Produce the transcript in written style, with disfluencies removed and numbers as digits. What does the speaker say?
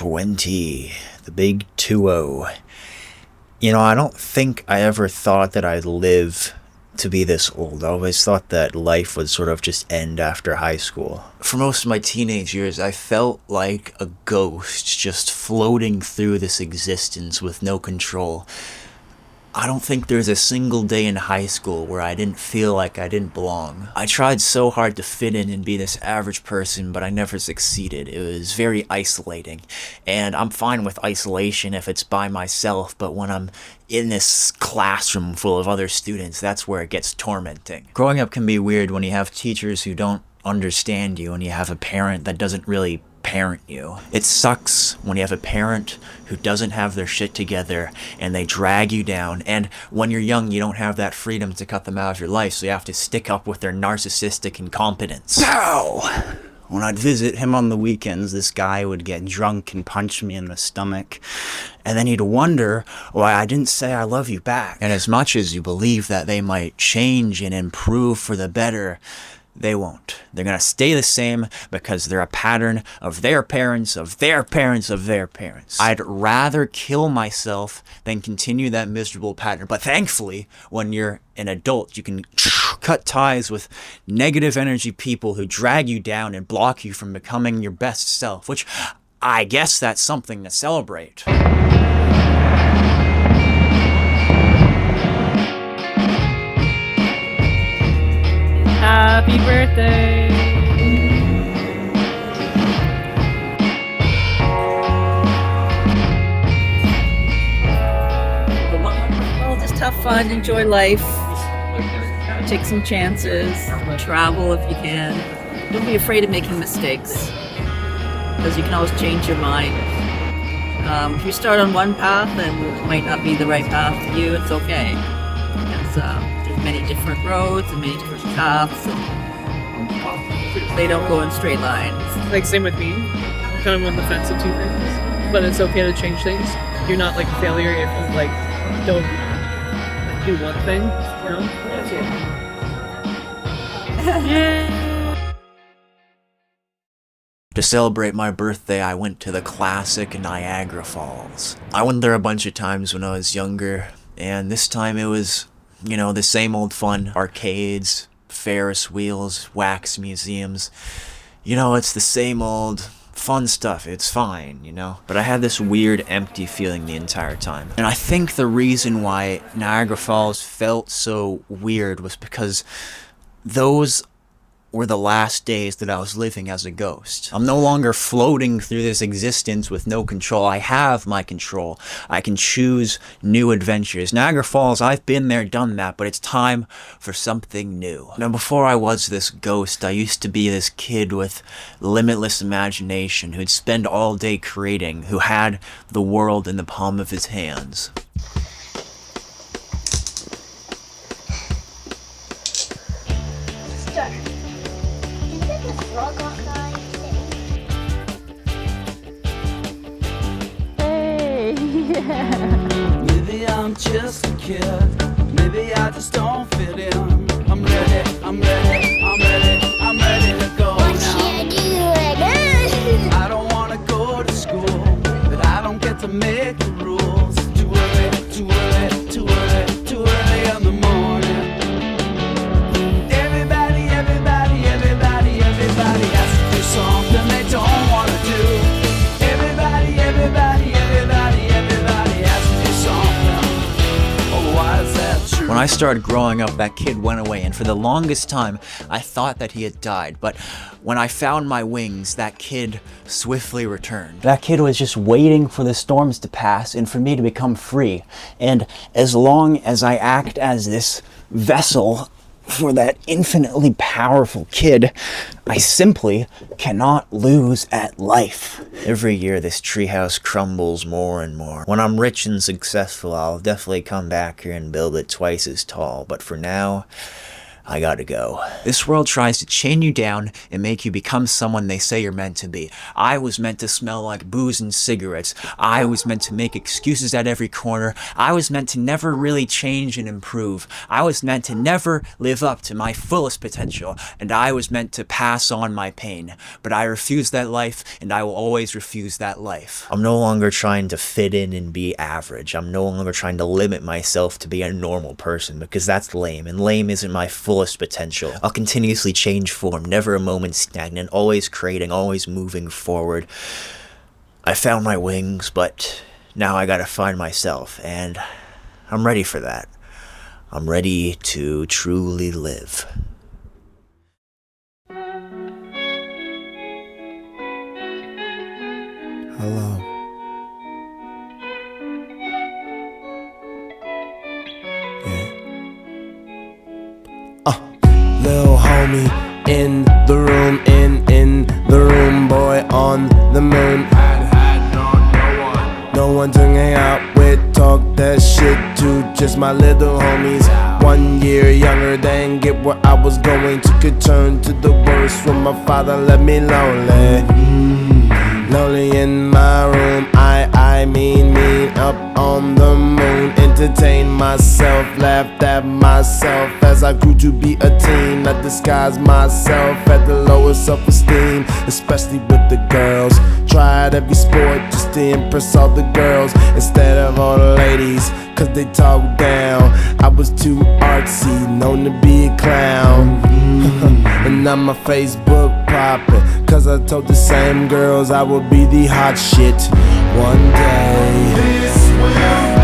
20, the big 2-0. You know, I don't think I ever thought that I'd live to be this old. I always thought that life would sort of just end after high school. For most of my teenage years, I felt like a ghost just floating through this existence with no control. I don't think there's a single day in high school where I didn't feel like I didn't belong. I tried so hard to fit in and be this average person, but I never succeeded. It was very isolating. And I'm fine with isolation if it's by myself, but when I'm in this classroom full of other students, that's where it gets tormenting. Growing up can be weird when you have teachers who don't understand you and you have a parent that doesn't really parent you. It sucks when you have a parent who doesn't have their shit together and they drag you down, and when you're young you don't have that freedom to cut them out of your life, so you have to stick up with their narcissistic incompetence. Pow! When I'd visit him on the weekends, this guy would get drunk and punch me in the stomach, and then he'd wonder why I didn't say I love you back. And as much as you believe that they might change and improve for the better, they won't. They're gonna stay the same because they're a pattern of their parents, of their parents, of their parents. I'd rather kill myself than continue that miserable pattern. But thankfully, when you're an adult, you can cut ties with negative energy people who drag you down and block you from becoming your best self, which I guess that's something to celebrate. Happy birthday! Well, just have fun, enjoy life, take some chances, travel if you can. Don't be afraid of making mistakes, because you can always change your mind. If you start on one path and it might not be the right path for you, it's okay. Because there's many different roads and many different paths, and they don't go in straight lines. Like, same with me. I'm kind of on the fence of two things, but it's okay to change things. You're not like a failure if you like don't do one thing, you know? To celebrate my birthday, I went to the classic Niagara Falls. I went there a bunch of times when I was younger, and this time it was, you know, the same old fun. Arcades, Ferris wheels, wax museums. You know, it's the same old fun stuff. It's fine, you know? But I had this weird empty feeling the entire time. And I think the reason why Niagara Falls felt so weird was because those were the last days that I was living as a ghost. I'm no longer floating through this existence with no control. I have my control. I can choose new adventures. Niagara Falls, I've been there, done that, but it's time for something new. Now, before I was this ghost, I used to be this kid with limitless imagination who'd spend all day creating, who had the world in the palm of his hands. Maybe I'm just a kid. Maybe I just don't fit in. I'm ready, I'm ready, I'm ready, I'm ready to go now. I don't wanna go to school, but I don't get to make the rules. Too early, too early, too early, too early in the morning. Everybody, everybody, everybody, everybody has to do something they don't wanna do. Everybody, everybody, everybody, everybody has to do something. Oh, why is that true? When I started growing up, that kid went away, and for the longest time, I thought that he had died. But when I found my wings, that kid swiftly returned. That kid was just waiting for the storms to pass and for me to become free. And as long as I act as this vessel for that infinitely powerful kid, I simply cannot lose at life. Every year this treehouse crumbles more and more. When I'm rich and successful, I'll definitely come back here and build it twice as tall. But for now, I gotta go. This world tries to chain you down and make you become someone they say you're meant to be. I was meant to smell like booze and cigarettes. I was meant to make excuses at every corner. I was meant to never really change and improve. I was meant to never live up to my fullest potential. And I was meant to pass on my pain. But I refuse that life, and I will always refuse that life. I'm no longer trying to fit in and be average. I'm no longer trying to limit myself to be a normal person, because that's lame, and lame isn't my fullest potential. I'll continuously change form, never a moment stagnant, always creating, always moving forward. I found my wings, but now I gotta find myself, and I'm ready for that. I'm ready to truly live. Hello. Lil' homie in the room, in the room, boy on the moon. No one to hang out with, talk that shit to, just my little homies. 1 year younger, than get where I was going. Took a turn to the worst when my father left me lonely. Lonely in my room, I mean up on the moon. Entertained myself, laughed at myself as I grew to be a teen. I disguised myself at the lowest self-esteem, especially with the girls. Tried every sport just to impress all the girls instead of all the ladies, cause they talk down. I was too artsy, known to be a clown. And now my Facebook poppin', cause I told the same girls I would be the hot shit one day. This will